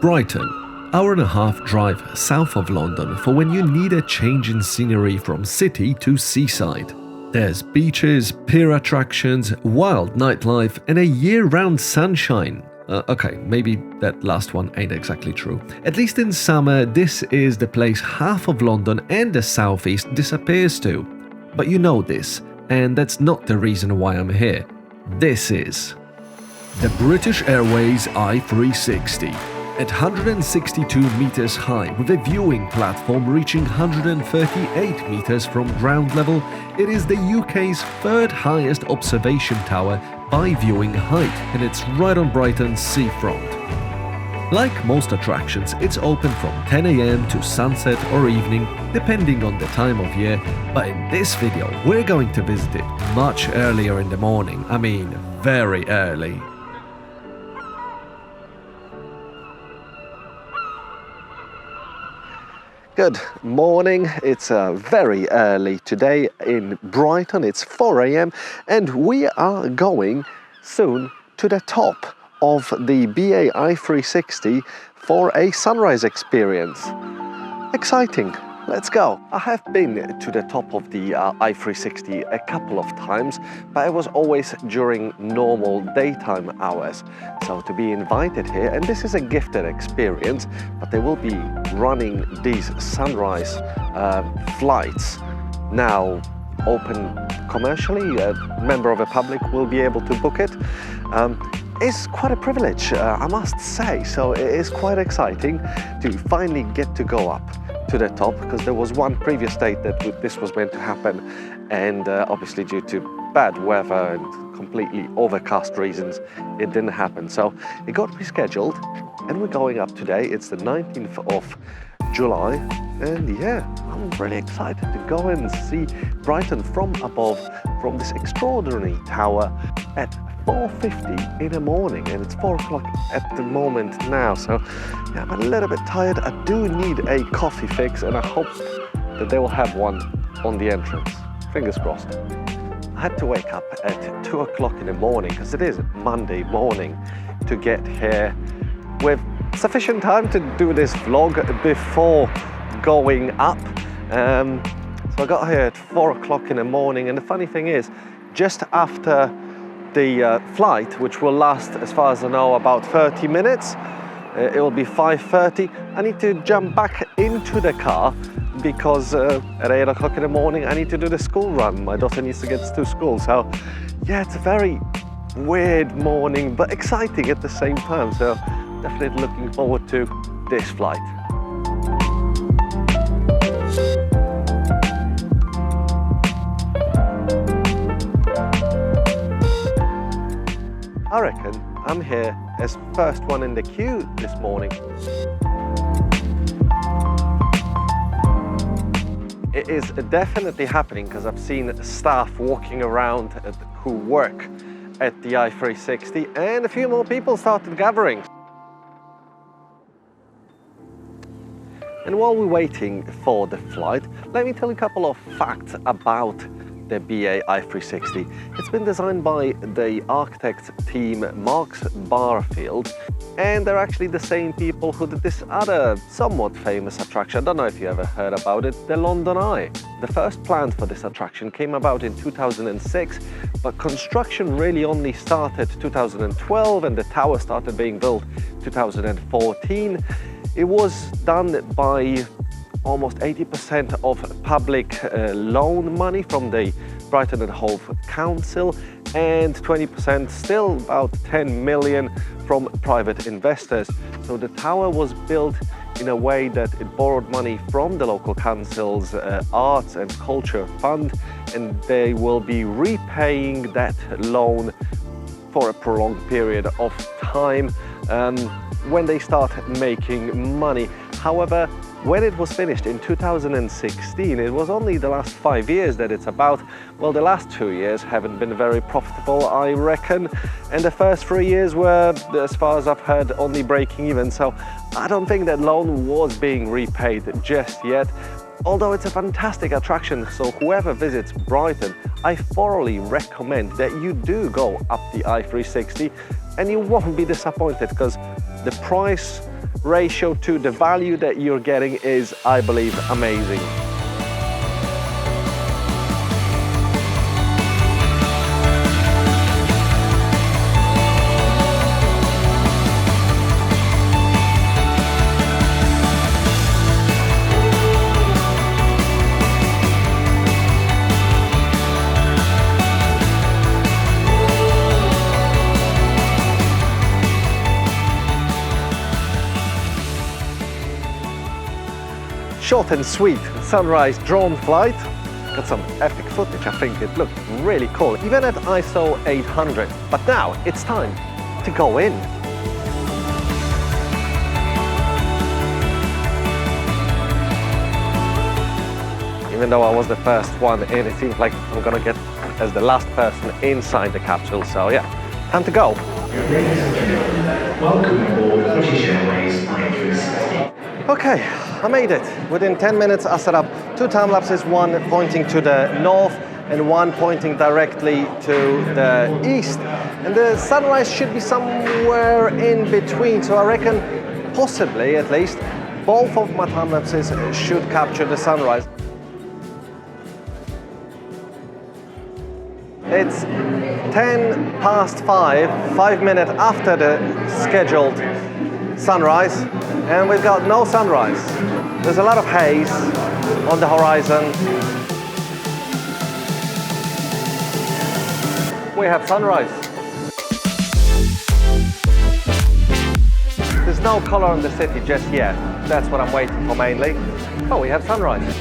Brighton, hour-and-a-half drive south of London for when you need a change in scenery from city to seaside. There's beaches, pier attractions, wild nightlife, and a year-round sunshine. Okay, maybe that last one ain't exactly true. At least in summer, this is the place half of London and the southeast disappears to. But you know this, and that's not the reason why I'm here. This is the British Airways i360. At 162 meters high, with a viewing platform reaching 138 meters from ground level, it is the UK's third highest observation tower by viewing height, and it's right on Brighton's seafront. Like most attractions, it's open from 10 AM to sunset or evening, depending on the time of year, but in this video, we're going to visit it much earlier in the morning. I mean, very early. Good morning, it's very early today in Brighton, it's 4 AM and we are going soon to the top of the BA i360 for a sunrise experience. Exciting, let's go. I have been to the top of the i360 a couple of times, but it was always during normal daytime hours. So to be invited here, and this is a gifted experience, but they will be running these sunrise flights now open commercially. A member of the public will be able to book it. It's quite a privilege, I must say, so it is quite exciting to finally get to go up to the top, because there was one previous date that this was meant to happen, and obviously due to bad weather and completely overcast reasons, it didn't happen. So it got rescheduled and we're going up today. It's the 19th of July, and yeah, I'm really excited to go and see Brighton from above, from this extraordinary tower at 4:50 in the morning, and it's 4 o'clock at the moment now, so yeah, I'm a little bit tired. I do need a coffee fix, and I hope that they will have one on the entrance. Fingers crossed. I had to wake up at 2 o'clock in the morning, because it is Monday morning, to get here with sufficient time to do this vlog before going up. So I got here at 4 o'clock in the morning, and the funny thing is, just after the flight, which will last, as far as I know, about 30 minutes, it will be 5:30. I need to jump back into the car because at 8 o'clock in the morning I need to do the school run. My daughter needs to get to school, so yeah, it's a very weird morning, but exciting at the same time, so definitely looking forward to this flight. I reckon I'm here as first one in the queue this morning. It is definitely happening, because I've seen staff walking around who work at the i360, and a few more people started gathering. And while we're waiting for the flight, let me tell you a couple of facts about the BA i360. It's been designed by the architect team Marks Barfield, and they're actually the same people who did this other somewhat famous attraction. I don't know if you ever heard about it, the London Eye. The first plan for this attraction came about in 2006, but construction really only started 2012, and the tower started being built 2014. It was done by almost 80% of public loan money from the Brighton and Hove Council, and 20%, still about 10 million, from private investors. So the tower was built in a way that it borrowed money from the local council's arts and culture fund, and they will be repaying that loan for a prolonged period of time when they start making money. However, when it was finished in 2016, it was only the last 5 years that it's about. Well, the last 2 years haven't been very profitable, I reckon, and the first 3 years were, as far as I've heard, only breaking even, so I don't think that loan was being repaid just yet. Although it's a fantastic attraction, so whoever visits Brighton, I thoroughly recommend that you do go up the i360. and you won't be disappointed because the price ratio to the value that you're getting is, I believe, amazing. Short and sweet sunrise drone flight. Got some epic footage. I think it looked really cool, even at ISO 800. But now it's time to go in. Even though I was the first one in, it seems like I'm gonna get as the last person inside the capsule. So yeah, time to go. Ladies and gentlemen, welcome aboard British Airways i360. Okay, I made it. Within 10 minutes I set up 2 time lapses, one pointing to the north and one pointing directly to the east. And the sunrise should be somewhere in between, so I reckon, possibly at least, both of my time lapses should capture the sunrise. It's 10 past 5 minutes after the scheduled sunrise, and we've got no sunrise. There's a lot of haze on the horizon. We have sunrise. There's no color on the city just yet. That's what I'm waiting for mainly. Oh, we have sunrise.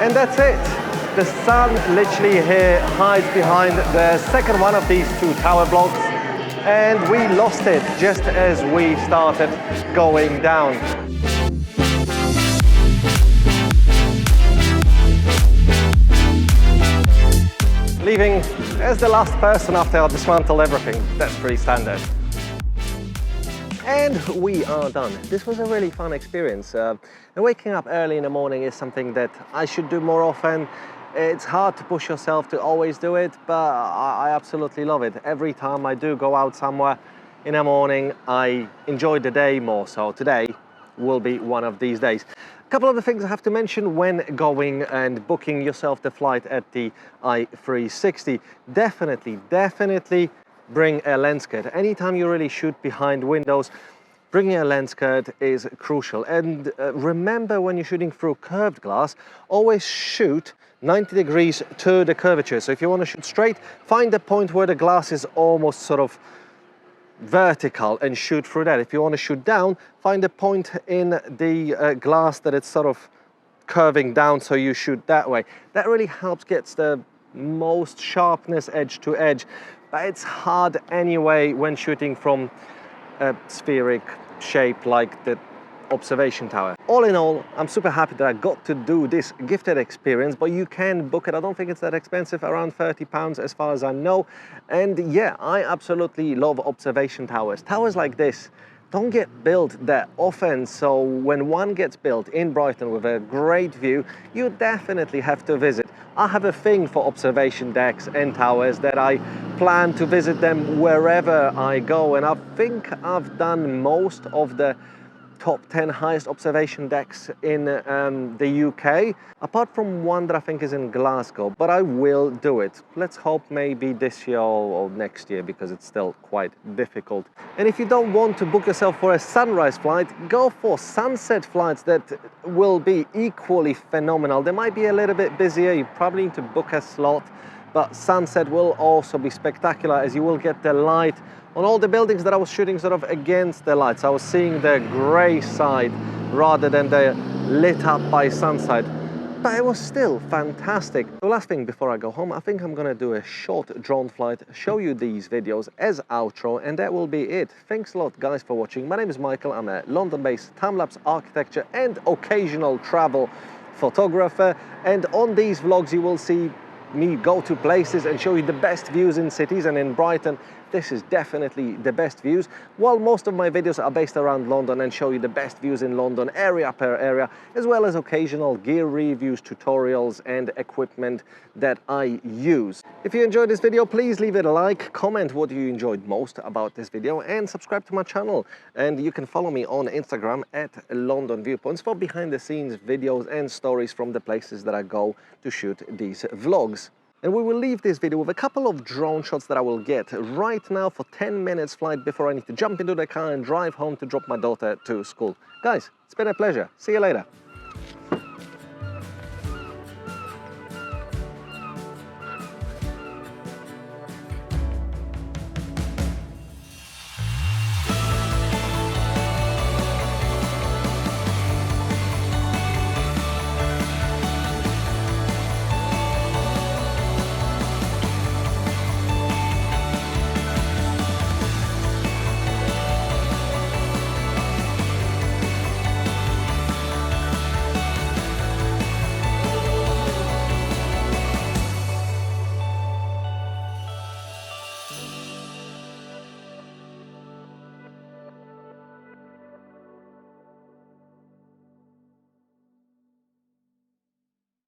And that's it. The sun literally here hides behind the second one of these 2 tower blocks, and we lost it just as we started going down. Leaving as the last person after I dismantled everything. That's pretty standard. And we are done. This was a really fun experience. And waking up early in the morning is something that I should do more often. It's hard to push yourself to always do it, but I absolutely love it. Every time I do go out somewhere in the morning, I enjoy the day more. So today will be one of these days. A couple of the things I have to mention when going and booking yourself the flight at the i360. Definitely bring a lens kit. Anytime you really shoot behind windows, bringing a lens kit is crucial. And remember, when you're shooting through curved glass, always shoot 90 degrees to the curvature. So if you want to shoot straight, find a point where the glass is almost sort of vertical and shoot through that. If you want to shoot down, find a point in the glass that it's sort of curving down, so you shoot that way. That really helps get the most sharpness edge to edge. But it's hard anyway when shooting from a spheric shape like the observation tower. All in all, I'm super happy that I got to do this gifted experience, but you can book it. I don't think it's that expensive, around £30 as far as I know. And yeah, I absolutely love observation towers. Towers like this don't get built that often, so when one gets built in Brighton with a great view, you definitely have to visit. I have a thing for observation decks and towers that I plan to visit them wherever I go, and I think I've done most of the top 10 highest observation decks in the UK, apart from one that I think is in Glasgow, but I will do it. Let's hope maybe this year or next year, because it's still quite difficult. And if you don't want to book yourself for a sunrise flight, go for sunset flights that will be equally phenomenal. They might be a little bit busier, you probably need to book a slot, but sunset will also be spectacular, as you will get the light on all the buildings that I was shooting sort of against the lights. I was seeing the grey side rather than the lit up by sunset. But it was still fantastic. The last thing before I go home, I think I'm gonna do a short drone flight, show you these videos as outro, and that will be it. Thanks a lot, guys, for watching. My name is Michael. I'm a London-based time-lapse architecture and occasional travel photographer. And on these vlogs, you will see me go to places and show you the best views in cities, and in Brighton this is definitely the best views, while most of my videos are based around London and show you the best views in London area per area, as well as occasional gear reviews, tutorials and equipment that I use. If you enjoyed this video, please leave it a like, comment what you enjoyed most about this video, and subscribe to my channel. And you can follow me on Instagram at London Viewpoints for behind the scenes videos and stories from the places that I go to shoot these vlogs. And we will leave this video with a couple of drone shots that I will get right now for 10 minutes flight before I need to jump into the car and drive home to drop my daughter to school. Guys, it's been a pleasure. See you later.